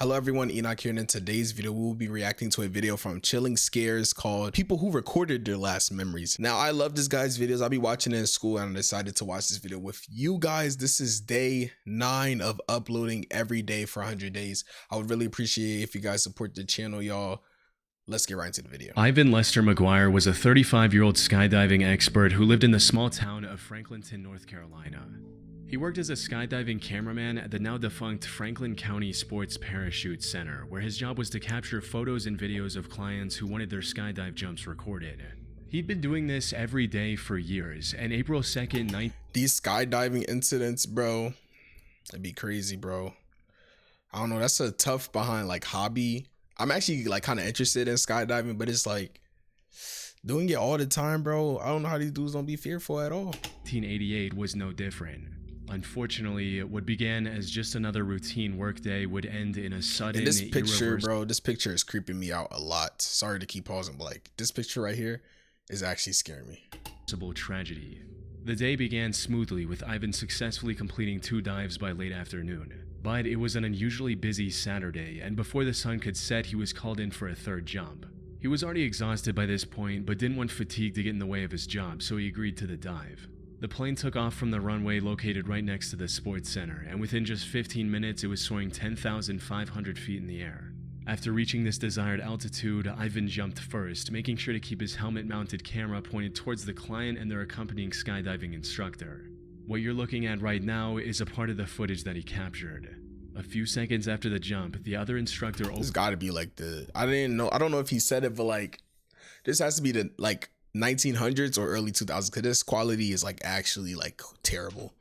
Hello everyone, Enoch here, and in today's video we will be reacting to a video from Chilling Scares called People Who Recorded Their Last Memories. Now I love this guy's videos. I'll be watching it in school and I decided to watch this video with you guys. This is day 9 of uploading every day for 100 days. I would really appreciate it if you guys support the channel, y'all. Let's get right into the video. Ivan Lester McGuire was a 35-year-old skydiving expert who lived in the small town of Franklinton, North Carolina. He worked as a skydiving cameraman at the now-defunct Franklin County Sports Parachute Center, where his job was to capture photos and videos of clients who wanted their skydive jumps recorded. He'd been doing this every day for years, and April 2nd, These skydiving incidents, bro, that'd be crazy, bro. I don't know, that's a tough behind like hobby. I'm actually like kind of interested in skydiving, but it's like doing it all the time, bro. I don't know how these dudes don't be fearful at all. 1988 was no different. Unfortunately, what began as just another routine workday would end in a sudden, and this picture, bro, this picture is creeping me out a lot. Sorry to keep pausing, but like this picture right here is actually scaring me. Tragedy. The day began smoothly with Ivan successfully completing 2 dives by late afternoon. But it was an unusually busy Saturday, and before the sun could set, he was called in for a 3rd jump. He was already exhausted by this point, but didn't want fatigue to get in the way of his job, so he agreed to the dive. The plane took off from the runway located right next to the sports center, and within just 15 minutes it was soaring 10,500 feet in the air. After reaching this desired altitude, Ivan jumped first, making sure to keep his helmet-mounted camera pointed towards the client and their accompanying skydiving instructor. What you're looking at right now is a part of the footage that he captured. A few seconds after the jump, the other instructor This gotta be like I don't know if he said it, but like this has to be the like 1900s or early 2000s, because this quality is like actually like terrible.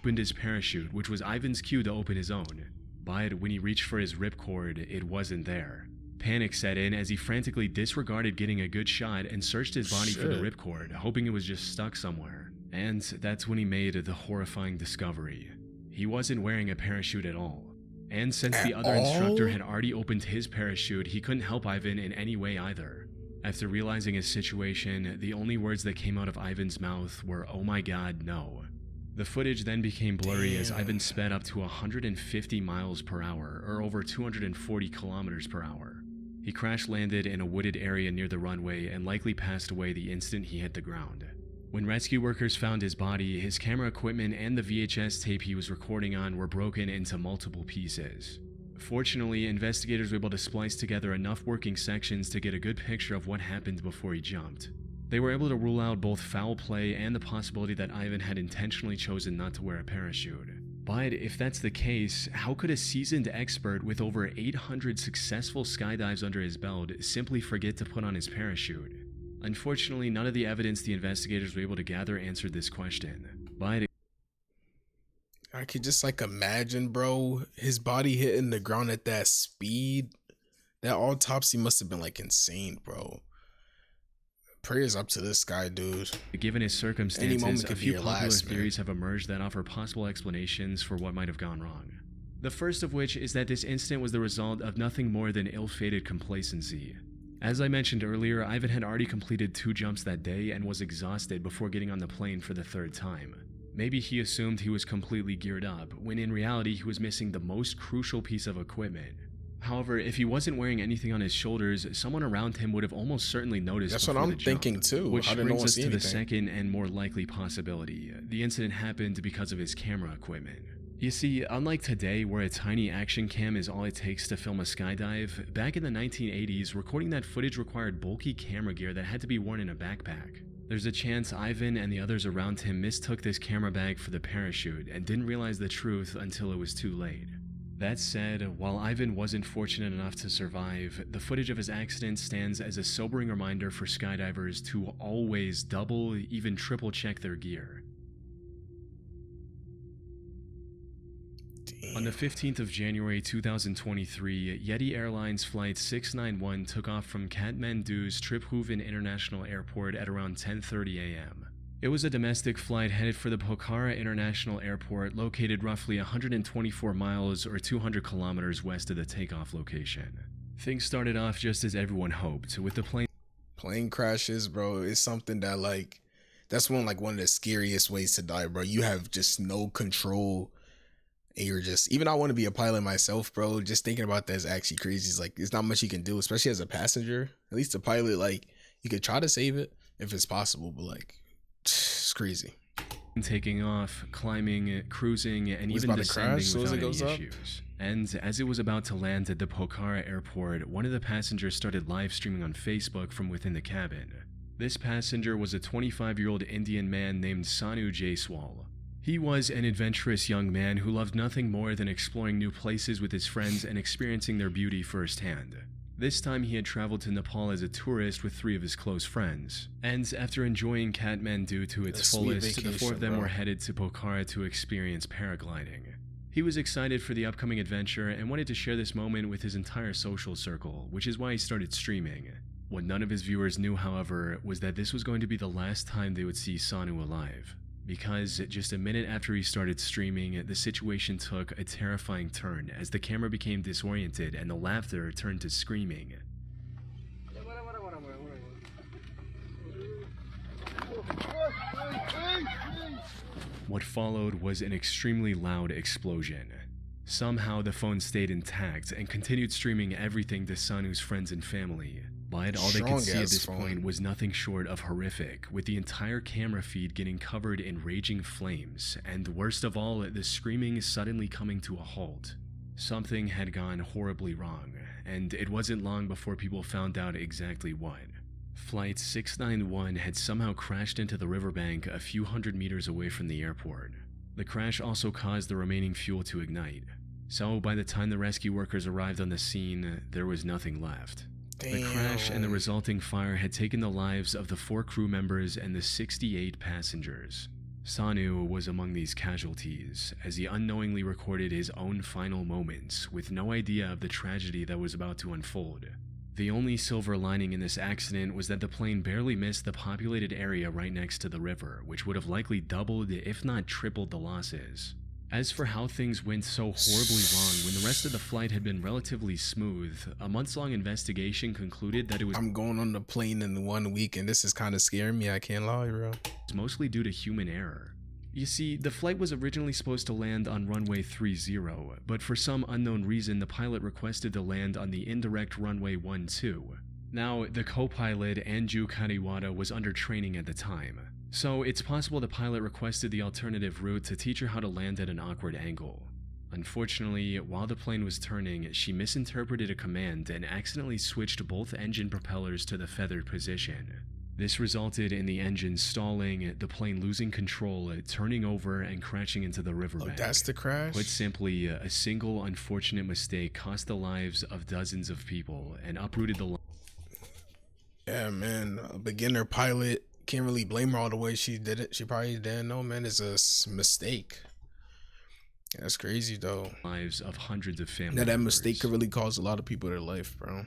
Opened his parachute, which was Ivan's cue to open his own. But when he reached for his ripcord, it wasn't there. Panic set in as he frantically disregarded getting a good shot and searched his body for the ripcord, hoping it was just stuck somewhere. And that's when he made the horrifying discovery. He wasn't wearing a parachute at all. And since the other instructor had already opened his parachute, he couldn't help Ivan in any way either. After realizing his situation, the only words that came out of Ivan's mouth were, "Oh my God, no." The footage then became blurry as Ivan sped up to 150 miles per hour, or over 240 kilometers per hour. He crash-landed in a wooded area near the runway and likely passed away the instant he hit the ground. When rescue workers found his body, his camera equipment and the VHS tape he was recording on were broken into multiple pieces. Fortunately, investigators were able to splice together enough working sections to get a good picture of what happened before he jumped. They were able to rule out both foul play and the possibility that Ivan had intentionally chosen not to wear a parachute. But if that's the case, how could a seasoned expert with over 800 successful skydives under his belt simply forget to put on his parachute? Unfortunately, none of the evidence the investigators were able to gather answered this question. But I could just like imagine, bro, his body hitting the ground at that speed. That autopsy must have been like insane, bro. Prayers up to this guy, dude. Given his circumstances, a few popular theories have emerged that offer possible explanations for what might have gone wrong. The first of which is that this incident was the result of nothing more than ill-fated complacency. As I mentioned earlier, Ivan had already completed 2 jumps that day and was exhausted before getting on the plane for the 3rd time. Maybe he assumed he was completely geared up, when in reality he was missing the most crucial piece of equipment. However, if he wasn't wearing anything on his shoulders, someone around him would have almost certainly noticed. That's what I'm thinking too. Which brings us to the second and more likely possibility. The incident happened because of his camera equipment. You see, unlike today where a tiny action cam is all it takes to film a skydive, back in the 1980s, recording that footage required bulky camera gear that had to be worn in a backpack. There's a chance Ivan and the others around him mistook this camera bag for the parachute and didn't realize the truth until it was too late. That said, while Ivan wasn't fortunate enough to survive, the footage of his accident stands as a sobering reminder for skydivers to always double, even triple check their gear. On the 15th of January 2023, Yeti Airlines Flight 691 took off from Kathmandu's Triphuvan International Airport at around 10:30 a.m. It was a domestic flight headed for the Pokhara International Airport, located roughly 124 miles or 200 kilometers west of the takeoff location. Things started off just as everyone hoped, with the plane crashes, bro, is something that like that's one of the scariest ways to die, bro. You have just no control and you're just, even I want to be a pilot myself, bro. Just thinking about that is actually crazy. It's like, there's not much you can do, especially as a passenger. At least a pilot, like, you could try to save it if it's possible, but like, it's crazy. Taking off, climbing, cruising, and even descending without any issues. And as it was about to land at the Pokhara airport, one of the passengers started live streaming on Facebook from within the cabin. This passenger was a 25-year-old Indian man named Sanu Jaiswal. He was an adventurous young man who loved nothing more than exploring new places with his friends and experiencing their beauty firsthand. This time he had traveled to Nepal as a tourist with 3 of his close friends, and after enjoying Kathmandu to its fullest, the 4 of them were headed to Pokhara to experience paragliding. He was excited for the upcoming adventure and wanted to share this moment with his entire social circle, which is why he started streaming. What none of his viewers knew, however, was that this was going to be the last time they would see Sanu alive. Because just a minute after he started streaming, the situation took a terrifying turn as the camera became disoriented and the laughter turned to screaming. What followed was an extremely loud explosion. Somehow the phone stayed intact and continued streaming everything to Sanu's friends and family. But all they could see at this point was nothing short of horrific, with the entire camera feed getting covered in raging flames, and worst of all, the screaming suddenly coming to a halt. Something had gone horribly wrong, and it wasn't long before people found out exactly what. Flight 691 had somehow crashed into the riverbank a few hundred meters away from the airport. The crash also caused the remaining fuel to ignite, so by the time the rescue workers arrived on the scene, there was nothing left. The crash and the resulting fire had taken the lives of the 4 crew members and the 68 passengers. Sanu was among these casualties, as he unknowingly recorded his own final moments with no idea of the tragedy that was about to unfold. The only silver lining in this accident was that the plane barely missed the populated area right next to the river, which would have likely doubled if not tripled the losses. As for how things went so horribly wrong when the rest of the flight had been relatively smooth, a months-long investigation concluded that it was— I'm going on the plane in 1 week and this is kind of scaring me, I can't lie, bro. Mostly due to human error. You see, the flight was originally supposed to land on runway 30, but for some unknown reason the pilot requested to land on the indirect runway 12. Now, the co-pilot Anju Kariwada was under training at the time, so it's possible the pilot requested the alternative route to teach her how to land at an awkward angle. Unfortunately, while the plane was turning, she misinterpreted a command and accidentally switched both engine propellers to the feathered position. This resulted in the engine stalling, the plane losing control, turning over, and crashing into the riverbank. Oh, that's the crash? Put simply, a single unfortunate mistake cost the lives of dozens of people and uprooted the— Yeah, man, a beginner pilot, can't really blame her all the way she did it. She probably didn't know, man. It's a mistake. That's crazy, though. Lives of hundreds of family Now, that members. mistake could really cost a lot of people their life, bro.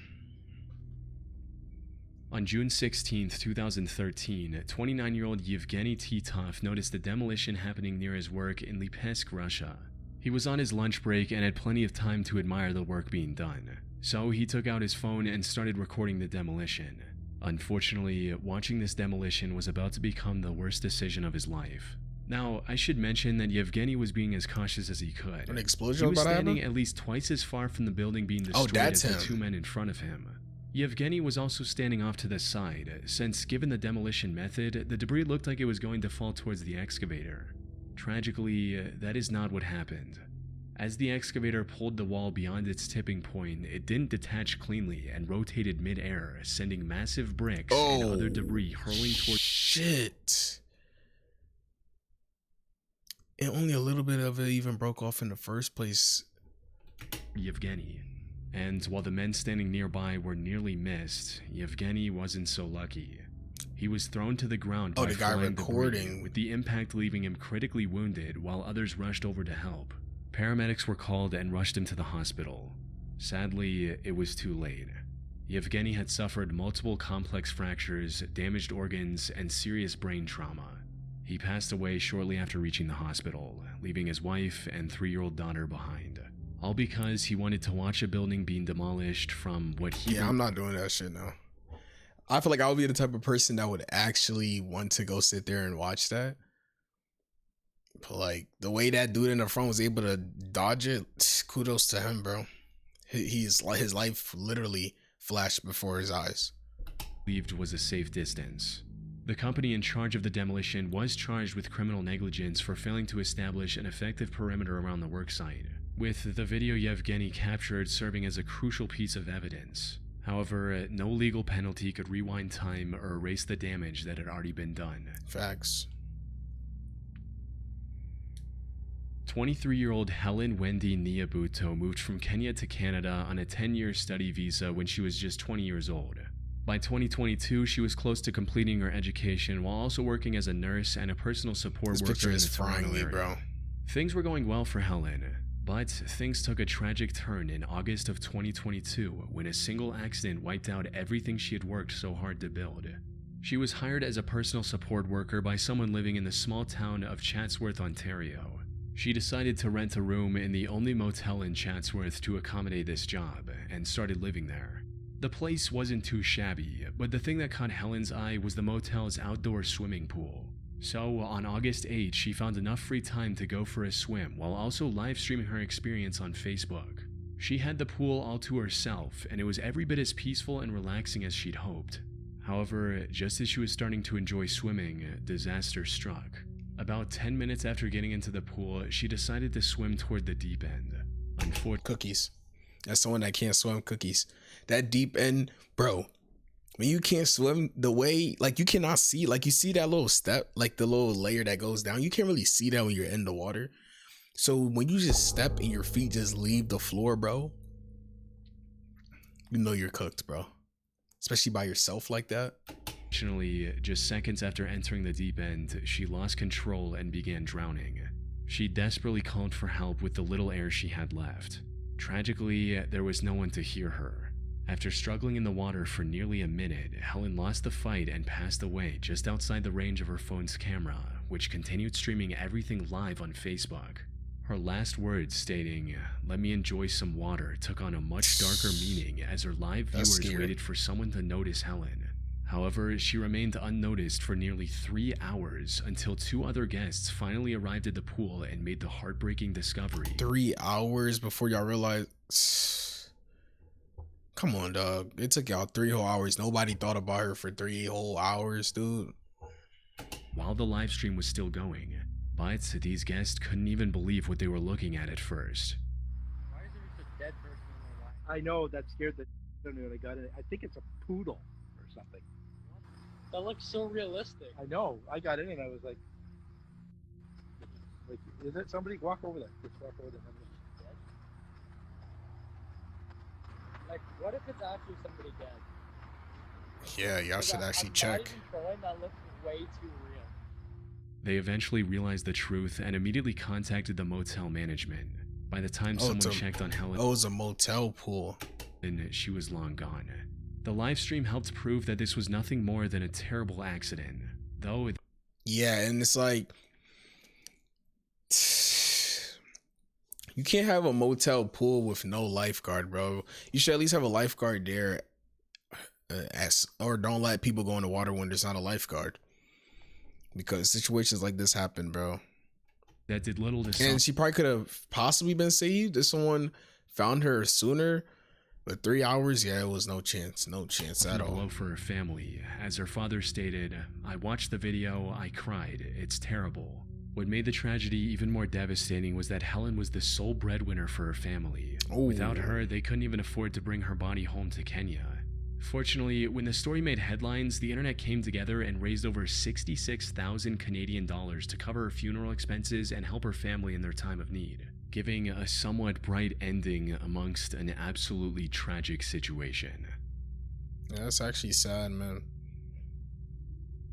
On June 16, 2013, 29-year-old Yevgeny Titov noticed a demolition happening near his work in Lipetsk, Russia. He was on his lunch break and had plenty of time to admire the work being done, so he took out his phone and started recording the demolition. Unfortunately, watching this demolition was about to become the worst decision of his life. Now, I should mention that Yevgeny was being as cautious as he could. An explosion He was about to standing happen? at least twice as far from the building being destroyed as the 2 men in front of him. Yevgeny was also standing off to the side, since given the demolition method, the debris looked like it was going to fall towards the excavator. Tragically, that is not what happened. As the excavator pulled the wall beyond its tipping point, it didn't detach cleanly and rotated mid-air, sending massive bricks and other debris hurling towards— Shit. And only a little bit of it even broke off in the first place. Yevgeny. And while the men standing nearby were nearly missed, Yevgeny wasn't so lucky. He was thrown to the ground by the guy flying recording, debris, with the impact leaving him critically wounded while others rushed over to help. Paramedics were called and rushed him to the hospital. Sadly, it was too late. Yevgeny had suffered multiple complex fractures, damaged organs, and serious brain trauma. He passed away shortly after reaching the hospital, leaving his wife and 3-year-old daughter behind. All because he wanted to watch a building being demolished from what he— Yeah, I'm not doing that shit now. I feel like I would be the type of person that would actually want to go sit there and watch that. But like the way that dude in the front was able to dodge it, kudos to him, bro. He's like, his life literally flashed before his eyes. Believed was a safe distance. The company in charge of the demolition was charged with criminal negligence for failing to establish an effective perimeter around the worksite, with the video Yevgeny captured serving as a crucial piece of evidence. However, no legal penalty could rewind time or erase the damage that had already been done. Facts. 23-year-old Helen Wendy Nyabuto moved from Kenya to Canada on a 10-year study visa when she was just 20 years old. By 2022, she was close to completing her education while also working as a nurse and a personal support worker in the Toronto area. Bro. Things were going well for Helen, but things took a tragic turn in August of 2022 when a single accident wiped out everything she had worked so hard to build. She was hired as a personal support worker by someone living in the small town of Chatsworth, Ontario. She decided to rent a room in the only motel in Chatsworth to accommodate this job and started living there. The place wasn't too shabby, but the thing that caught Helen's eye was the motel's outdoor swimming pool. So on August 8, she found enough free time to go for a swim while also live streaming her experience on Facebook. She had the pool all to herself, and it was every bit as peaceful and relaxing as she'd hoped. However, just as she was starting to enjoy swimming, disaster struck. About 10 minutes after getting into the pool, she decided to swim toward the deep end. Cookies. That's someone that can't swim. Cookies. That deep end, bro. When you can't swim, the way, like, you cannot see, like, you see that little step, like the little layer that goes down. You can't really see that when you're in the water. So when you just step and your feet just leave the floor, bro, you know you're cooked, bro. Especially by yourself like that. Fortunately, just seconds after entering the deep end, she lost control and began drowning. She desperately called for help with the little air she had left. Tragically, there was no one to hear her. After struggling in the water for nearly a minute, Helen lost the fight and passed away just outside the range of her phone's camera, which continued streaming everything live on Facebook. Her last words stating, "Let me enjoy some water," took on a much darker meaning as her live viewers waited for someone to notice Helen. However, she remained unnoticed for nearly 3 hours until 2 other guests finally arrived at the pool and made the heartbreaking discovery. 3 hours before y'all realized? Come on, dog. It took y'all 3 whole hours. Nobody thought about her for 3 whole hours, dude. While the live stream was still going, but these guests couldn't even believe what they were looking at first. Why is there just a dead person in the line? I know, that scared the shit out of me when I got in. I think it's a poodle or something. That looks so realistic. I know. I got in and I was like, is it somebody? Walk over there. Just walk over there. Like, what if it's actually somebody dead? Yeah, y'all should actually check. That looks way too real. They eventually realized the truth and immediately contacted the motel management. By the time someone checked on Helen, it was a motel pool, and she was long gone. The live stream helped prove that this was nothing more than a terrible accident, though yeah, and it's like, you can't have a motel pool with no lifeguard, bro. You should at least have a lifeguard there, or don't let people go in the water when there's not a lifeguard, because situations like this happen, bro. That did little to and she probably could have possibly been saved if someone found her sooner. But 3 hours, yeah, it was no chance at all. Blow for her family. As her father stated, "I watched the video, I cried, it's terrible." What made the tragedy even more devastating was that Helen was the sole breadwinner for her family. Ooh. Without her, they couldn't even afford to bring her body home to Kenya. Fortunately, when the story made headlines, the internet came together and raised over 66,000 Canadian dollars to cover her funeral expenses and help her family in their time of need, giving a somewhat bright ending amongst an absolutely tragic situation. Yeah, that's actually sad, man.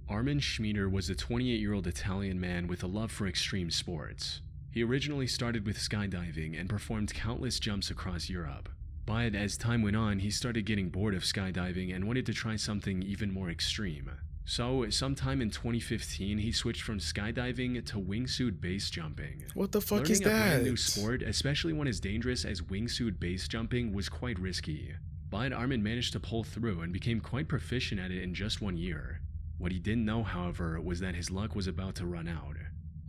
Armin Schmieder was a 28-year-old Italian man with a love for extreme sports. He originally started with skydiving and performed countless jumps across Europe. But as time went on, he started getting bored of skydiving and wanted to try something even more extreme. So, sometime in 2015, he switched from skydiving to wingsuit base jumping. What the fuck is Learning a that? brand new sport, especially one as dangerous as wingsuit base jumping, was quite risky. But Armin managed to pull through and became quite proficient at it in just 1 year. What he didn't know, however, was that his luck was about to run out.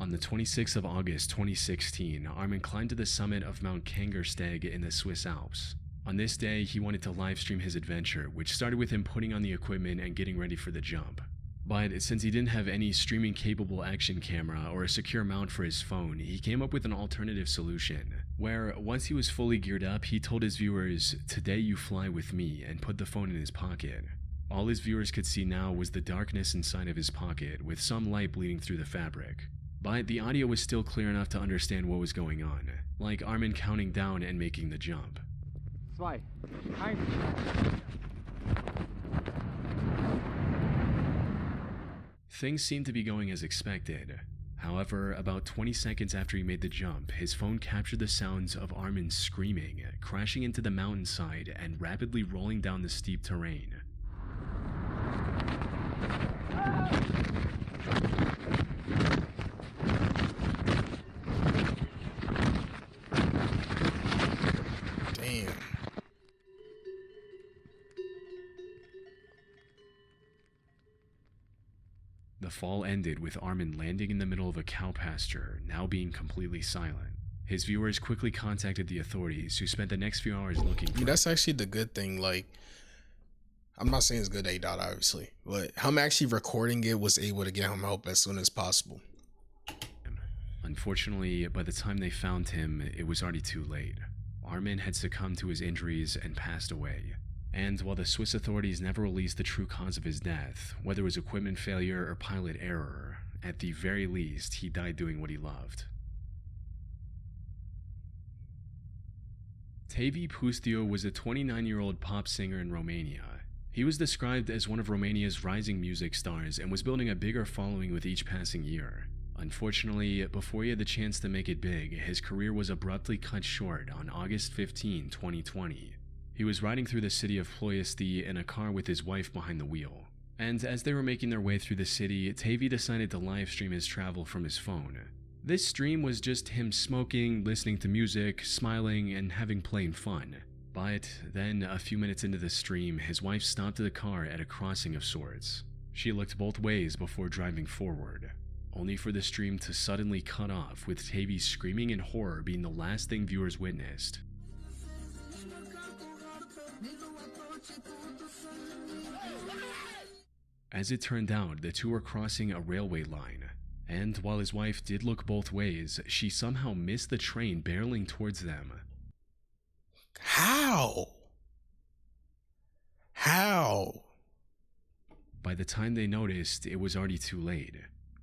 On the 26th of August 2016, Armin climbed to the summit of Mount Kangersteg in the Swiss Alps. On this day, he wanted to livestream his adventure, which started with him putting on the equipment and getting ready for the jump. But since he didn't have any streaming-capable action camera or a secure mount for his phone, he came up with an alternative solution, where once he was fully geared up, he told his viewers, "Today you fly with me," and put the phone in his pocket. All his viewers could see now was the darkness inside of his pocket, with some light bleeding through the fabric. But the audio was still clear enough to understand what was going on, like Armin counting down and making the jump. 2, 1. Things seemed to be going as expected. However, about 20 seconds after he made the jump, his phone captured the sounds of Armin screaming, crashing into the mountainside, and rapidly rolling down the steep terrain. Damn. The fall ended with Armin landing in the middle of a cow pasture, now being completely silent. His viewers quickly contacted the authorities, who spent the next few hours looking for him. That's actually the good thing. Like, I'm not saying it's good that he died, obviously, but him actually recording it was able to get him help as soon as possible. Unfortunately, by the time they found him, it was already too late. Armin had succumbed to his injuries and passed away. And while the Swiss authorities never released the true cause of his death, whether it was equipment failure or pilot error, at the very least, he died doing what he loved. Tevye Pustio was a 29-year-old pop singer in Romania. He was described as one of Romania's rising music stars and was building a bigger following with each passing year. Unfortunately, before he had the chance to make it big, his career was abruptly cut short on August 15, 2020. He was riding through the city of Ploiesti in a car with his wife behind the wheel. And as they were making their way through the city, Tevye decided to livestream his travel from his phone. This stream was just him smoking, listening to music, smiling, and having plain fun. But then, a few minutes into the stream, his wife stopped the car at a crossing of sorts. She looked both ways before driving forward, only for the stream to suddenly cut off, with Tevye screaming in horror being the last thing viewers witnessed. As it turned out, the two were crossing a railway line, and while his wife did look both ways, she somehow missed the train barreling towards them. How? By the time they noticed, it was already too late.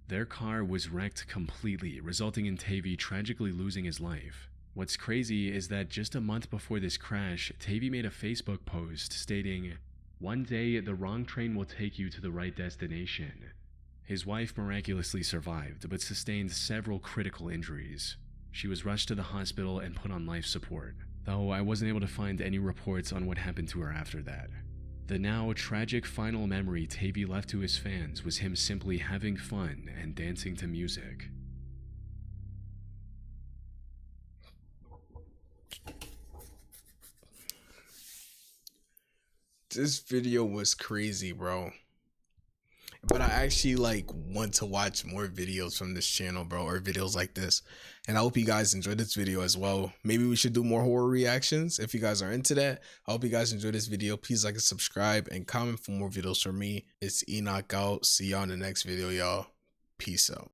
Their car was wrecked completely, resulting in Tevye tragically losing his life. What's crazy is that just a month before this crash, Tevye made a Facebook post stating, "One day, the wrong train will take you to the right destination." His wife miraculously survived, but sustained several critical injuries. She was rushed to the hospital and put on life support, though I wasn't able to find any reports on what happened to her after that. The now tragic final memory Tevye left to his fans was him simply having fun and dancing to music. This video was crazy, bro. But I actually want to watch more videos from this channel, bro, or videos like this. And I hope you guys enjoyed this video as well. Maybe we should do more horror reactions if you guys are into that. I hope you guys enjoyed this video. Please like and subscribe and comment for more videos from me. It's Enoch out. See y'all in the next video, y'all. Peace out.